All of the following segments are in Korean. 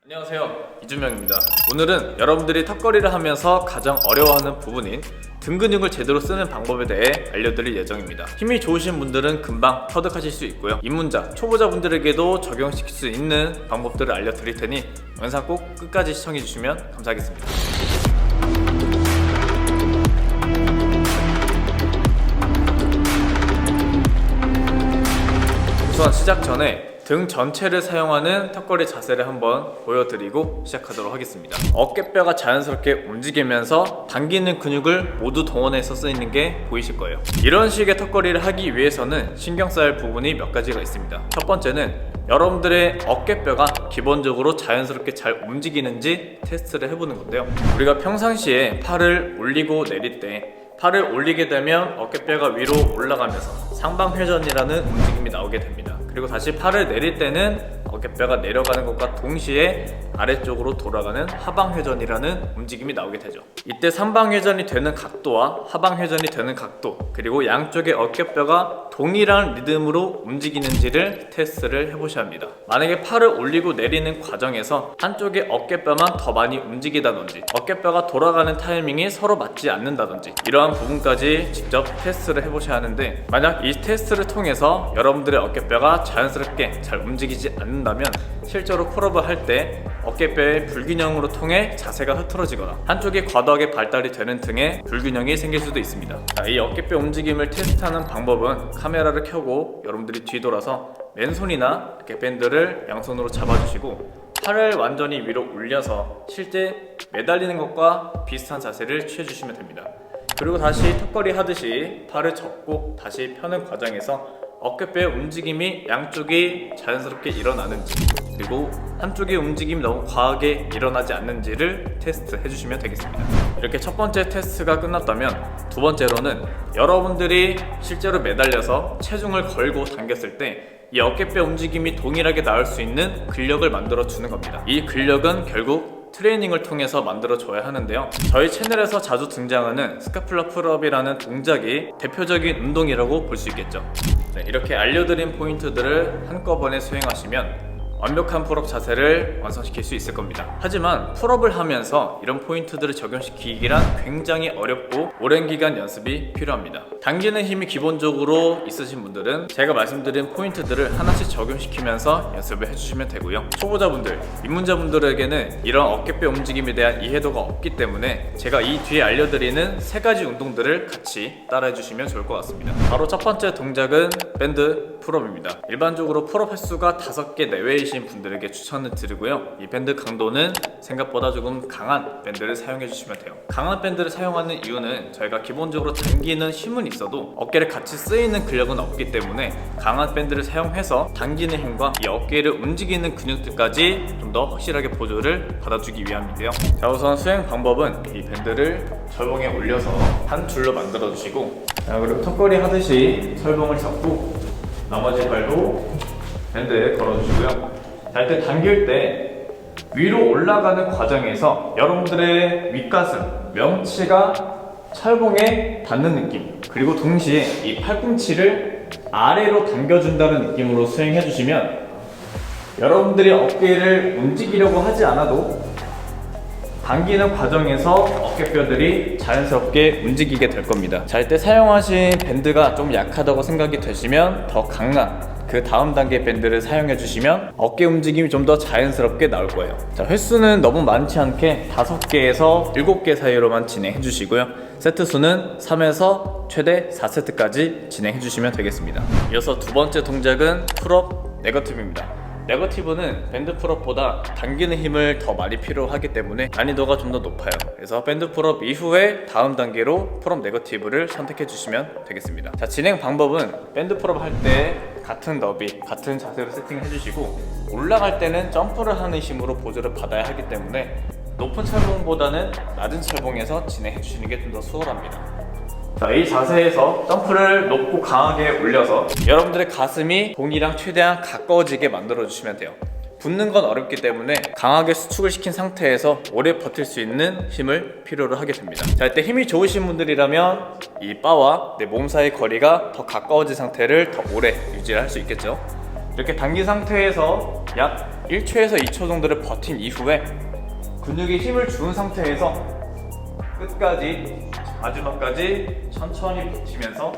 안녕하세요, 이준명입니다. 오늘은 여러분들이 턱걸이를 하면서 가장 어려워하는 부분인 등 근육을 제대로 쓰는 방법에 대해 알려드릴 예정입니다. 힘이 좋으신 분들은 금방 터득하실 수 있고요, 입문자, 초보자분들에게도 적용시킬 수 있는 방법들을 알려드릴 테니 영상 꼭 끝까지 시청해주시면 감사하겠습니다. 우선 시작 전에 등 전체를 사용하는 턱걸이 자세를 한번 보여드리고 시작하도록 하겠습니다. 어깨뼈가 자연스럽게 움직이면서 당기는 근육을 모두 동원해서 쓰이는 게 보이실 거예요. 이런 식의 턱걸이를 하기 위해서는 신경 써야 할 부분이 몇 가지가 있습니다. 첫 번째는 여러분들의 어깨뼈가 기본적으로 자연스럽게 잘 움직이는지 테스트를 해보는 건데요. 우리가 평상시에 팔을 올리고 내릴 때 팔을 올리게 되면 어깨뼈가 위로 올라가면서 상방회전이라는 움직임이 나오게 됩니다. 그리고 다시 팔을 내릴 때는 어깨뼈가 내려가는 것과 동시에 아래쪽으로 돌아가는 하방회전이라는 움직임이 나오게 되죠. 이때 상방회전이 되는 각도와 하방회전이 되는 각도, 그리고 양쪽의 어깨뼈가 동일한 리듬으로 움직이는지를 테스트를 해보셔야 합니다. 만약에 팔을 올리고 내리는 과정에서 한쪽의 어깨뼈만 더 많이 움직이다든지 어깨뼈가 돌아가는 타이밍이 서로 맞지 않는다든지 이러한 부분까지 직접 테스트를 해보셔야 하는데, 만약 이 테스트를 통해서 여러분들의 어깨뼈가 자연스럽게 잘 움직이지 않는다면 실제로 풀업을 할 때 어깨뼈의 불균형으로 통해 자세가 흐트러지거나 한쪽이 과도하게 발달이 되는 등의 불균형이 생길 수도 있습니다. 이 어깨뼈 움직임을 테스트하는 방법은 카메라를 켜고 여러분들이 뒤돌아서 맨손이나 이렇게 밴드를 양손으로 잡아주시고 팔을 완전히 위로 올려서 실제 매달리는 것과 비슷한 자세를 취해주시면 됩니다. 그리고 다시 턱걸이 하듯이 팔을 접고 다시 펴는 과정에서 어깨뼈의 움직임이 양쪽이 자연스럽게 일어나는지, 그리고 한쪽의 움직임이 너무 과하게 일어나지 않는지를 테스트 해주시면 되겠습니다. 이렇게 첫 번째 테스트가 끝났다면 두 번째로는 여러분들이 실제로 매달려서 체중을 걸고 당겼을 때 이 어깨뼈 움직임이 동일하게 나올 수 있는 근력을 만들어 주는 겁니다. 이 근력은 결국 트레이닝을 통해서 만들어줘야 하는데요, 저희 채널에서 자주 등장하는 스카플라 풀업이라는 동작이 대표적인 운동이라고 볼 수 있겠죠. 이렇게 알려드린 포인트들을 한꺼번에 수행하시면 완벽한 풀업 자세를 완성시킬 수 있을 겁니다. 하지만 풀업을 하면서 이런 포인트들을 적용시키기란 굉장히 어렵고 오랜 기간 연습이 필요합니다. 당기는 힘이 기본적으로 있으신 분들은 제가 말씀드린 포인트들을 하나씩 적용시키면서 연습을 해주시면 되고요, 초보자분들, 입문자분들에게는 이런 어깨뼈 움직임에 대한 이해도가 없기 때문에 제가 이 뒤에 알려드리는 세 가지 운동들을 같이 따라해 주시면 좋을 것 같습니다. 바로 첫 번째 동작은 밴드 풀업입니다. 일반적으로 풀업 횟수가 5개 내외이신 분들에게 추천을 드리고요, 이 밴드 강도는 생각보다 조금 강한 밴드를 사용해 주시면 돼요. 강한 밴드를 사용하는 이유는 저희가 기본적으로 당기는 힘은 있어도 어깨를 같이 쓰이는 근력은 없기 때문에 강한 밴드를 사용해서 당기는 힘과 이 어깨를 움직이는 근육들까지 좀 더 확실하게 보조를 받아주기 위함인데요. 자, 우선 수행 방법은 이 밴드를 철봉에 올려서 한 줄로 만들어 주시고, 자, 그리고 턱걸이 하듯이 철봉을 잡고 나머지 발도 밴드에 걸어주시고요. 자, 이때 당길 때 위로 올라가는 과정에서 여러분들의 윗가슴, 명치가 철봉에 닿는 느낌, 그리고 동시에 이 팔꿈치를 아래로 당겨준다는 느낌으로 수행해 주시면 여러분들이 어깨를 움직이려고 하지 않아도 당기는 과정에서 어깨뼈들이 자연스럽게 움직이게 될 겁니다. 자, 이때 사용하신 밴드가 좀 약하다고 생각이 되시면 더 강한 그 다음 단계 밴드를 사용해 주시면 어깨 움직임이 좀 더 자연스럽게 나올 거예요. 자, 횟수는 너무 많지 않게 5개에서 7개 사이로만 진행해 주시고요, 세트 수는 3에서 최대 4세트까지 진행해 주시면 되겠습니다. 이어서 두 번째 동작은 풀업 네거티브입니다. 네거티브는 밴드 풀업보다 당기는 힘을 더 많이 필요하기 때문에 난이도가 좀 더 높아요. 그래서 밴드 풀업 이후에 다음 단계로 풀업 네거티브를 선택해 주시면 되겠습니다. 자, 진행 방법은 밴드 풀업 할 때 같은 너비, 같은 자세로 세팅해 주시고 올라갈 때는 점프를 하는 힘으로 보조를 받아야 하기 때문에 높은 철봉보다는 낮은 철봉에서 진행해 주시는 게 좀 더 수월합니다. 자, 이 자세에서 점프를 높고 강하게 올려서 여러분들의 가슴이 봉이랑 최대한 가까워지게 만들어 주시면 돼요. 붙는 건 어렵기 때문에 강하게 수축을 시킨 상태에서 오래 버틸 수 있는 힘을 필요로 하게 됩니다. 자, 이때 힘이 좋으신 분들이라면 이 바와 내 몸 사이 거리가 더 가까워진 상태를 더 오래 유지할 수 있겠죠. 이렇게 당긴 상태에서 약 1초에서 2초 정도를 버틴 이후에 근육에 힘을 준 상태에서 끝까지 마지막까지 천천히 버티면서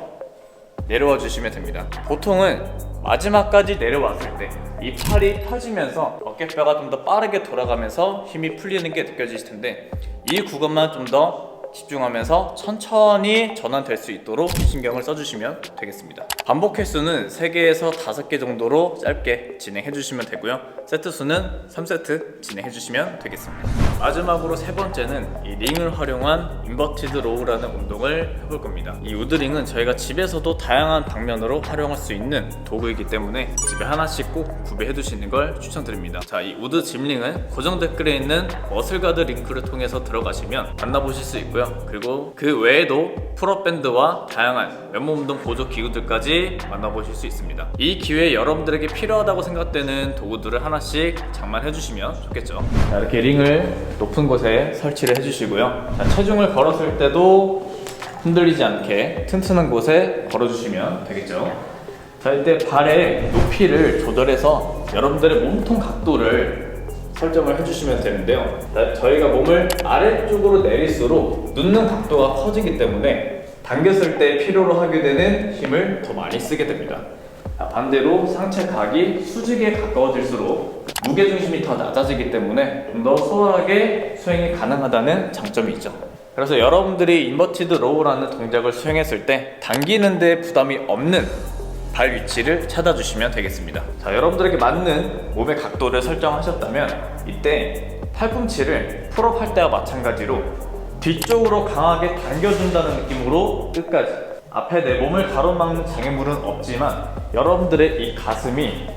내려와 주시면 됩니다. 보통은 마지막까지 내려왔을 때 이 팔이 펴지면서 어깨뼈가 좀 더 빠르게 돌아가면서 힘이 풀리는 게 느껴지실 텐데, 이 구간만 좀 더 집중하면서 천천히 전환될 수 있도록 신경을 써주시면 되겠습니다. 반복 횟수는 3개에서 5개 정도로 짧게 진행해 주시면 되고요. 세트 수는 3세트 진행해 주시면 되겠습니다. 마지막으로 세 번째는 이 링을 활용한 인버티드 로우라는 운동을 해볼 겁니다. 이 우드링은 저희가 집에서도 다양한 방면으로 활용할 수 있는 도구이기 때문에 집에 하나씩 꼭 구비해 두시는 걸 추천드립니다. 자, 이 우드 짐링은 고정 댓글에 있는 머슬가드 링크를 통해서 들어가시면 만나보실 수 있고요. 그리고 그 외에도 풀업밴드와 다양한 맨몸 운동 보조 기구들까지 만나보실 수 있습니다. 이 기회에 여러분들에게 필요하다고 생각되는 도구들을 하나씩 장만해 주시면 좋겠죠. 자, 이렇게 링을 높은 곳에 설치를 해주시고요. 자, 체중을 걸었을 때도 흔들리지 않게 튼튼한 곳에 걸어주시면 되겠죠. 자, 이때 발의 높이를 조절해서 여러분들의 몸통 각도를 설정을 해주시면 되는데요. 자, 저희가 몸을 아래쪽으로 내릴수록 눕는 각도가 커지기 때문에 당겼을 때 필요로 하게 되는 힘을 더 많이 쓰게 됩니다. 자, 반대로 상체 각이 수직에 가까워질수록 무게중심이 더 낮아지기 때문에 좀 더 수월하게 수행이 가능하다는 장점이 있죠. 그래서 여러분들이 인버티드 로우라는 동작을 수행했을 때 당기는 데 부담이 없는 발 위치를 찾아주시면 되겠습니다. 자, 여러분들에게 맞는 몸의 각도를 설정하셨다면 이때 팔꿈치를 풀업 할 때와 마찬가지로 뒤쪽으로 강하게 당겨준다는 느낌으로 끝까지, 앞에 내 몸을 가로막는 장애물은 없지만 여러분들의 이 가슴이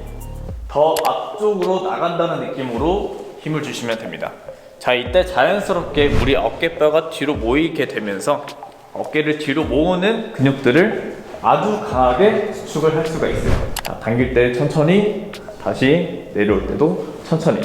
더 앞쪽으로 나간다는 느낌으로 힘을 주시면 됩니다. 자, 이때 자연스럽게 우리 어깨뼈가 뒤로 모이게 되면서 어깨를 뒤로 모으는 근육들을 아주 강하게 수축을 할 수가 있어요. 자, 당길 때 천천히, 다시 내려올 때도 천천히.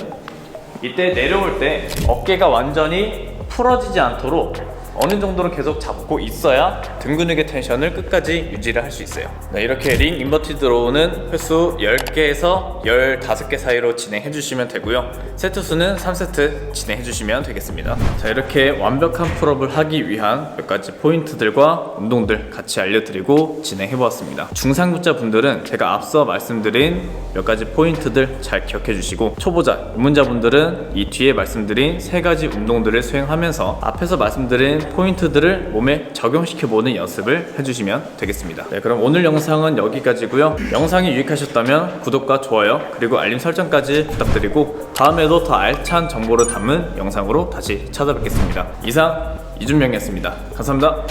이때 내려올 때 어깨가 완전히 풀어지지 않도록 어느 정도는 계속 잡고 있어야 등 근육의 텐션을 끝까지 유지를 할 수 있어요. 네, 이렇게 링 인버티드 로우는 횟수 10개에서 15개 사이로 진행해 주시면 되고요. 세트 수는 3세트 진행해 주시면 되겠습니다. 자, 이렇게 완벽한 풀업을 하기 위한 몇 가지 포인트들과 운동들 같이 알려드리고 진행해 보았습니다. 중상급자 분들은 제가 앞서 말씀드린 몇 가지 포인트들 잘 기억해 주시고, 초보자, 입문자분들은 이 뒤에 말씀드린 3가지 운동들을 수행하면서 앞에서 말씀드린 포인트들을 몸에 적용시켜보는 연습을 해주시면 되겠습니다. 네, 그럼 오늘 영상은 여기까지고요. 영상이 유익하셨다면 구독과 좋아요 그리고 알림 설정까지 부탁드리고, 다음에도 더 알찬 정보를 담은 영상으로 다시 찾아뵙겠습니다. 이상 이준명이었습니다. 감사합니다.